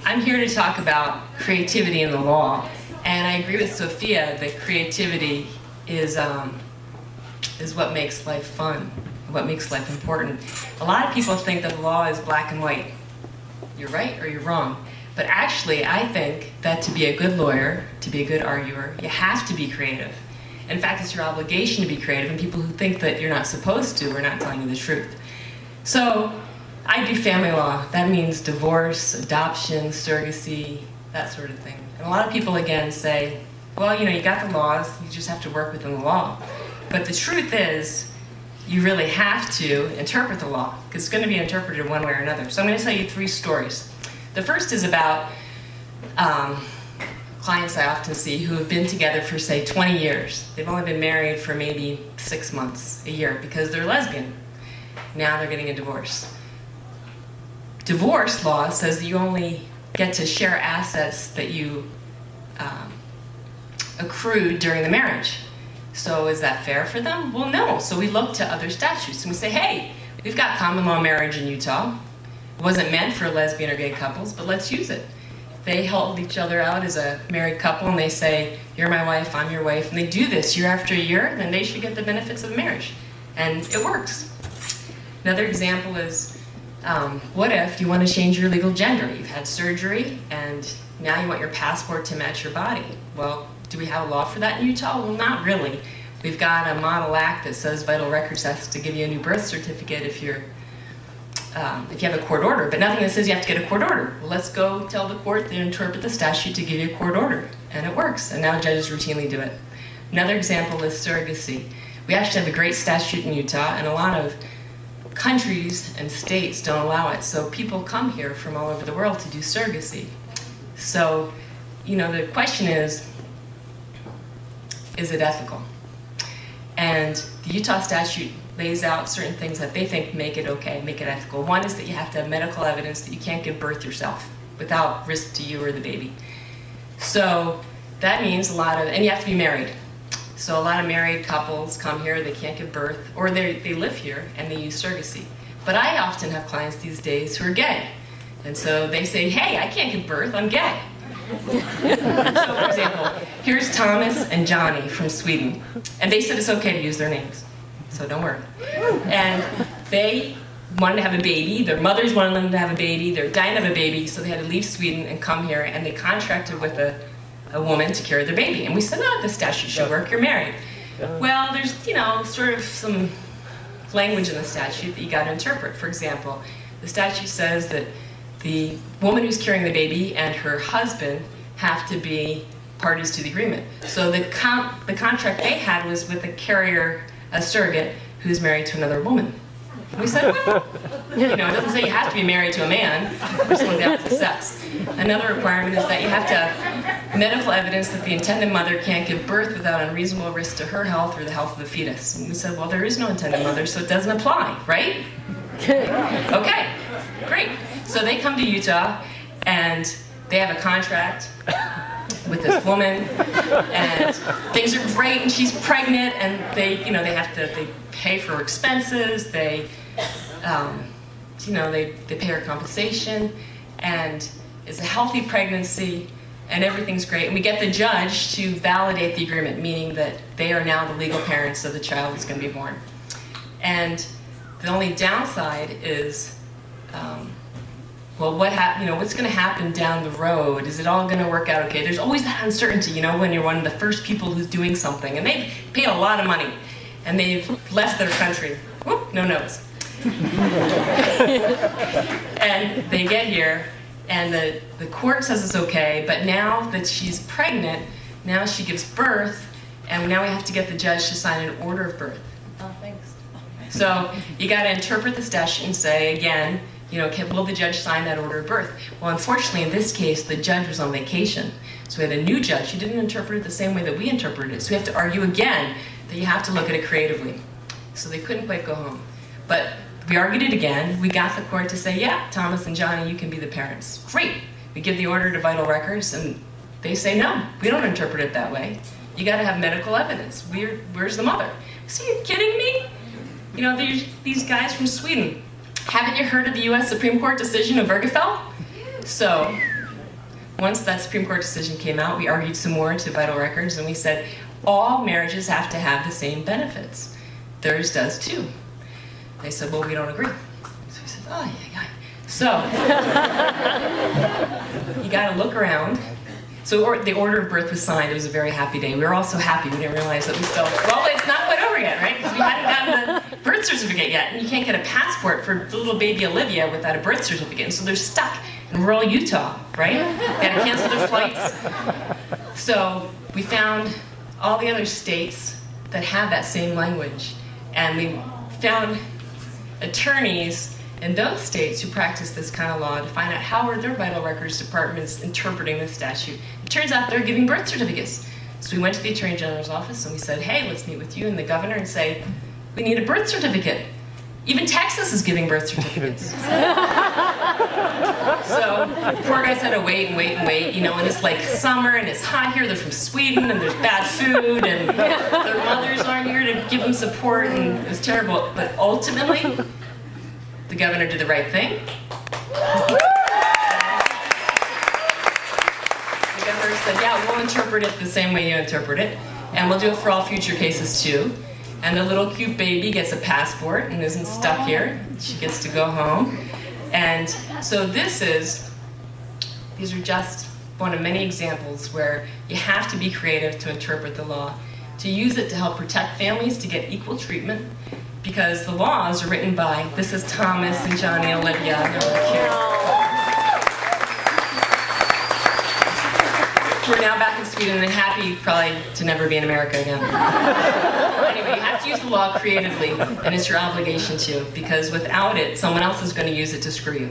I'm here to talk about creativity in the law, and I agree with Sophia that creativity is what makes life fun, what makes life important. A lot of people think that the law is black and white. You're right or you're wrong. But actually, I think that to be a good lawyer, to be a good arguer, you have to be creative. In fact, it's your obligation to be creative, and people who think that you're not supposed to are not telling you the truth. So, I do family law. That means divorce, adoption, surrogacy, that sort of thing. And a lot of people, again, say, well, you got the laws, you just have to work within the law. But the truth is, you really have to interpret the law, because it's going to be interpreted one way or another. So I'm going to tell you 3 stories. The first is about clients I often see who have been together for, say, 20 years. They've only been married for maybe 6 months, a year, because they're lesbian. Now they're getting a divorce. Divorce law says that you only get to share assets that you accrued during the marriage. So is that fair for them? Well, no. So we look to other statutes and we say, hey, we've got common law marriage in Utah. It wasn't meant for lesbian or gay couples, but let's use it. They hold each other out as a married couple and they say, you're my wife, I'm your wife, and they do this year after year, then they should get the benefits of marriage. And it works. Another example is, what if you want to change your legal gender? You've had surgery and now you want your passport to match your body. Well, do we have a law for that in Utah? Well, not really. We've got a model act that says Vital Records has to give you a new birth certificate if you have a court order, but nothing that says you have to get a court order. Well, let's go tell the court to interpret the statute to give you a court order, and it works, and now judges routinely do it. Another example is surrogacy. We actually have a great statute in Utah, and a lot of countries and states don't allow it, so people come here from all over the world to do surrogacy. So, the question is it ethical? And the Utah statute lays out certain things that they think make it okay, make it ethical. One is that you have to have medical evidence that you can't give birth yourself without risk to you or the baby. So that means and you have to be married. So a lot of married couples come here, they can't give birth, or they live here and they use surrogacy. But I often have clients these days who are gay. And so they say, hey, I can't give birth, I'm gay. So for example, here's Thomas and Johnny from Sweden. And they said it's okay to use their names. So don't worry. And they wanted to have a baby, their mothers wanted them to have a baby, they're dying to have a baby, so they had to leave Sweden and come here, and they contracted with a woman to carry their baby. And we said, no, the statute should work, you're married. Well, there's, sort of some language in the statute that you got to interpret. For example, the statute says that the woman who's carrying the baby and her husband have to be parties to the agreement. So the contract they had was with a carrier, a surrogate, who's married to another woman. We said, well, it doesn't say you have to be married to a man or someone of the opposite sex. Another requirement is that you have to have medical evidence that the intended mother can't give birth without unreasonable risk to her health or the health of the fetus. And we said, well, there is no intended mother, so it doesn't apply, right? Okay, great. So they come to Utah and they have a contract with this woman, and things are great, and she's pregnant, and they pay for her expenses, they pay her compensation, and it's a healthy pregnancy, and everything's great. And we get the judge to validate the agreement, meaning that they are now the legal parents of the child that's going to be born. And the only downside is, what's going to happen down the road? Is it all going to work out okay? There's always that uncertainty, when you're one of the first people who's doing something, and they've paid a lot of money, and they've left their country. Whoop, no notes. And they get here, and the court says it's okay, but now that she's pregnant, now she gives birth, and now we have to get the judge to sign an order of birth. Oh, thanks. So you got to interpret the statute and say, again, will the judge sign that order of birth? Well, unfortunately, in this case, the judge was on vacation. So we had a new judge who didn't interpret it the same way that we interpreted it. So we have to argue again that you have to look at it creatively. So they couldn't quite go home. But we argued it again. We got the court to say, yeah, Thomas and Johnny, you can be the parents. Great. We give the order to Vital Records, and they say, no, we don't interpret it that way. You got to have medical evidence. Where's the mother? So you kidding me? These guys from Sweden. Haven't you heard of the U.S. Supreme Court decision of Bergefell? So once that Supreme Court decision came out, we argued some more to Vital Records, and we said, all marriages have to have the same benefits. Theirs does too. They said, well, we don't agree. So we said, oh, yeah. So, you gotta look around. So the order of birth was signed. It was a very happy day. We were all so happy. We didn't realize that we still, well, it's not quite over yet, right? Because we hadn't gotten the birth certificate yet. And you can't get a passport for the little baby Olivia without a birth certificate. And so they're stuck in rural Utah, right? They had to cancel their flights. So we found all the other states that have that same language. And we found attorneys in those states who practice this kind of law to find out how are their vital records departments interpreting this statute. It turns out they're giving birth certificates. So we went to the Attorney General's office and we said, hey, let's meet with you and the governor and say, we need a birth certificate. Even Texas is giving birth certificates. So the poor guys had to wait and wait and wait, you know, and it's like summer and it's hot here, they're from Sweden and there's bad food and their mothers aren't here to give them support and it was terrible. But ultimately, the governor did the right thing. The governor said, yeah, we'll interpret it the same way you interpret it, and we'll do it for all future cases too. And the little cute baby gets a passport and isn't stuck here. She gets to go home. And so these are just one of many examples where you have to be creative to interpret the law, to use it to help protect families, to get equal treatment, because the laws are written by, this is Thomas and Johnny and Olivia. We're now back in Sweden and happy probably to never be in America again. Anyway, you have to use the law creatively, and it's your obligation to, because without it, someone else is going to use it to screw you.